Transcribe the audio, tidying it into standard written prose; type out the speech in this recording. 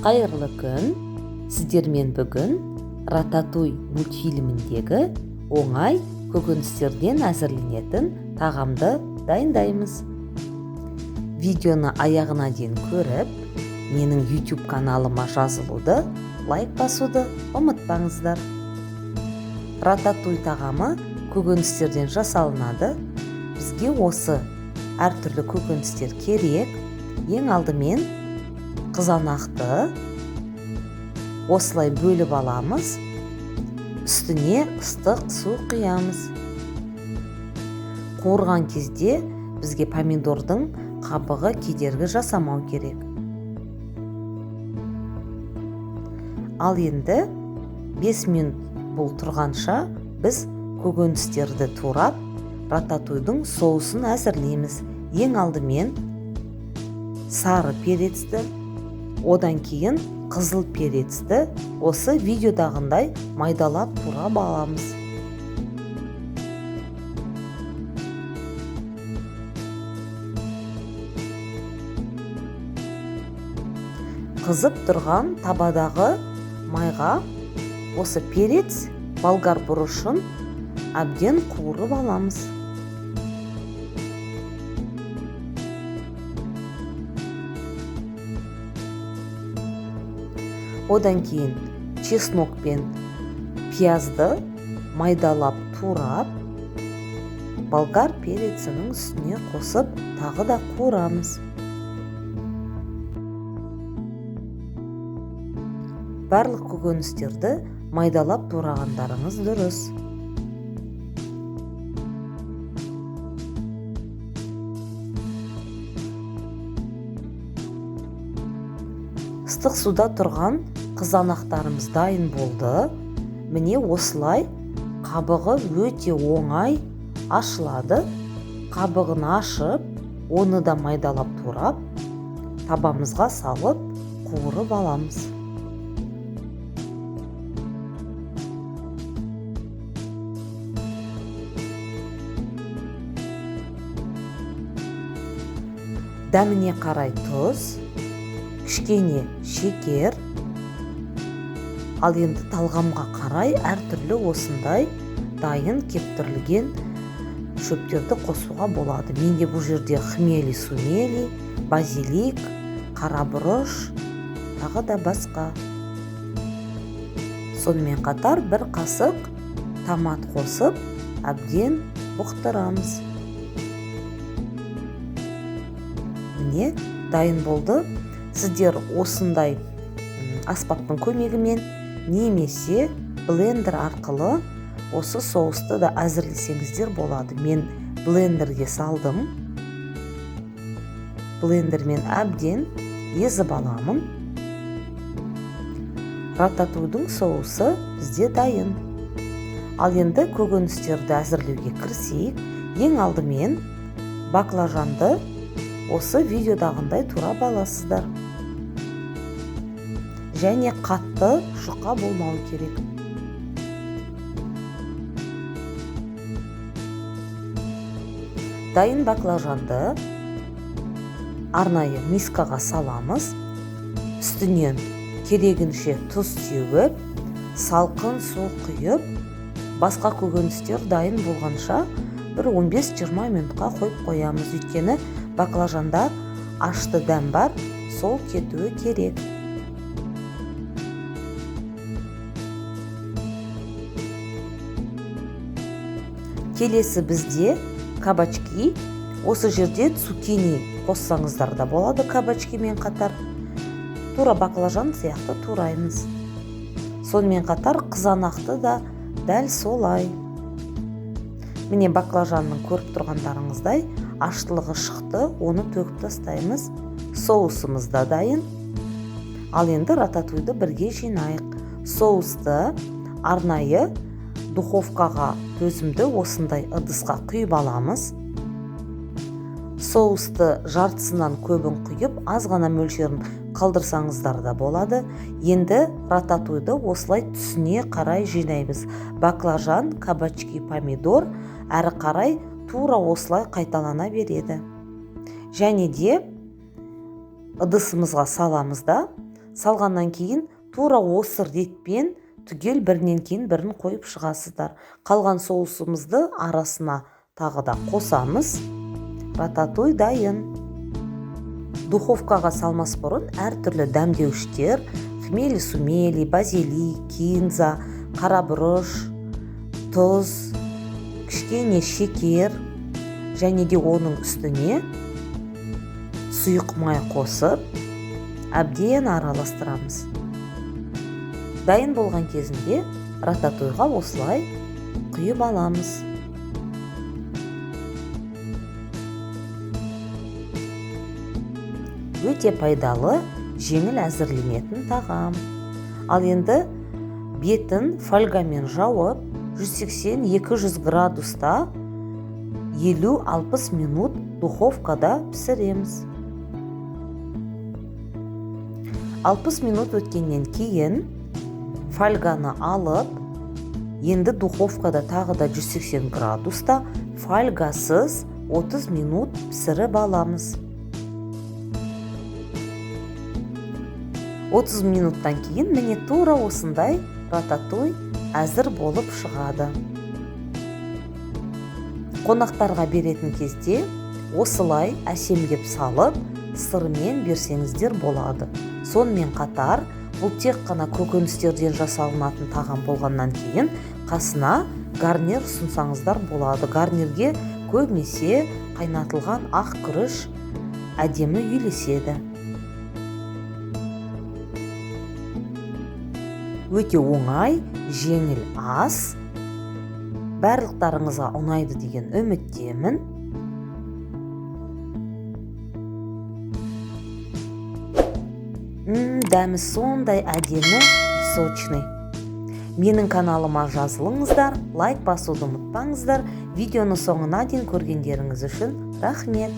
Қайырлы күн, сіздермен бүгін Рататуй мультфильміндегі оңай көкөністерден әзірленетін тағамды дайындаймыз. Видеоны аяғына дейін көріп, менің YouTube каналыма жазылуды, лайк басуды ұмытпаңыздар. Рататуй тағамы көкөністерден жасалынады. Бізге осы әртүрлі көкөністер керек. Ең алдымен қызанақты осылай бөліп аламыз. Үстіне ыстық су құямыз. Қуырған кезде бізге помидордың қабығы кедергі жасамау керек. Ал енді 5 минут бұл тұрғанша біз көкөністерді турап, рататуйдың соусын әзірлейміз. Ең алдымен сары перецті, одан кейін қызыл перецті осы видеодағындай майдалап турап аламыз. Қызып тұрған табадағы майға осы перец, болгар бұрышын әбден қуырып аламыз. Одан кейін чеснок пен пиязды майдалап турап, болгар перецінің үстіне қосып, тағы да қуырамыз. Барлық көкөністерді майдалап турағандарыңыз дұрыс. Ыстық суда тұрған қызанақтарымыз дайын болды. Міне осылай қабығы өте оңай ашылады. Қабығын ашып, оны да майдалап турап, табамызға салып, қуырып аламыз. Дәміне қарай тұз, кішкене шекер, ал енді талғамға қарай әртүрлі осындай дайын кептірілген шөптерді қосуға болады. Менде бұл жерде хмели сунели, базилик, қарабұрыш, тағы да басқа. Сонымен қатар бір қасық томат қосып, әбден бұқтырамыз. Міне дайын болды. Сіздер осындай аспаптың көмегімен немесе блендер арқылы осы соусты да әзірлесеңіздер болады. Мен блендерге салдым. Блендермен әбден езіп аламын. Рататуйдың соусы бізде дайын. Ал енді көкөністерді әзірлеуге кірісейік. Ең алдымен баклажанды осы видеодағындай турап аласыздар. Және қатты жұқа болмау керек. Дайын баклажанды арнайы мискаға саламыз. Үстінен керегінше тұз сеуіп, салқын су құйып, басқа көкөністер дайын болғанша бір 15-20 минутқа қойып қоямыз. Өйткені баклажанда ашты дәм бар, сол кетуі керек. Келесі бізде кабачки. Осы жерде цукини қоссаңыздар да болады кабачкимен қатар. Тура баклажан сияқты тураймыз. Сонымен қатар қызанақты да дәл солай. Міне баклажанның көріп тұрғандарыңыздай аштылығы шықты, оны төгіп тастаймыз. Соусымыз да дайын. Ал енді рататуйды бірге жинайық. Соусты арнайы духовкаға төзімді осындай ыдысқа құйып аламыз. Соусты жартысынан көбін құйып, аз ғана мөлшерін қалдырсаңыздар да болады. Енді рататуйды осылай түсіне қарай жинаймыз. Баклажан, кабачки, помидор әрі қарай тура осылай қайталана береді. Және де ыдысымызға саламыз да салғаннан кейін тура осы ретпен түгел бірінен кейін бірін қойып шығасыздар. Қалған соусымызды арасына тағы да қосамыз. Рататуй дайын. Духовкаға салмас бұрын әртүрлі дәмдеуіштер, хмели-сумели, базилик, кинза, қарабұрыш, тұз, кішкене шекер және де оның үстіне сұйық май қосып, әбден араластырамыз. Дайын болған кезінде рататуйға осылай құйып аламыз. Өте пайдалы, жеңіл әзірленетін тағам. Ал енді бетін фольгамен жауып, 180-200 градуста 50-60 минут духовкада пісіреміз. 60 минут өткеннен кейін фольганы алып, енді духовкада тағы да 180 градуста фольгасыз 30 минут пісіріп аламыз. 30 минуттан кейін міне тура осындай рататуй әзір болып шығады. Қонақтарға беретін кезде осылай әсемдеп салып, сырмен берсеңіздер болады. Сонымен қатар, бұл тек қана көкөністерден жасалынатын тағам болғаннан кейін қасына гарнир ұсынсаңыздар болады. Гарнирге көбінесе қайнатылған ақ күріш әдемі үйлеседі. Өте оңай, жеңіл ас. Барлықтарыңызға ұнайды деген үміттемін. Дәмі сондай әдемі, сочный. Менің каналыма жазылыңыздар, лайк басуды ұмытпаңыздар. Видеоны соңына дейін көргендеріңіз үшін рахмет.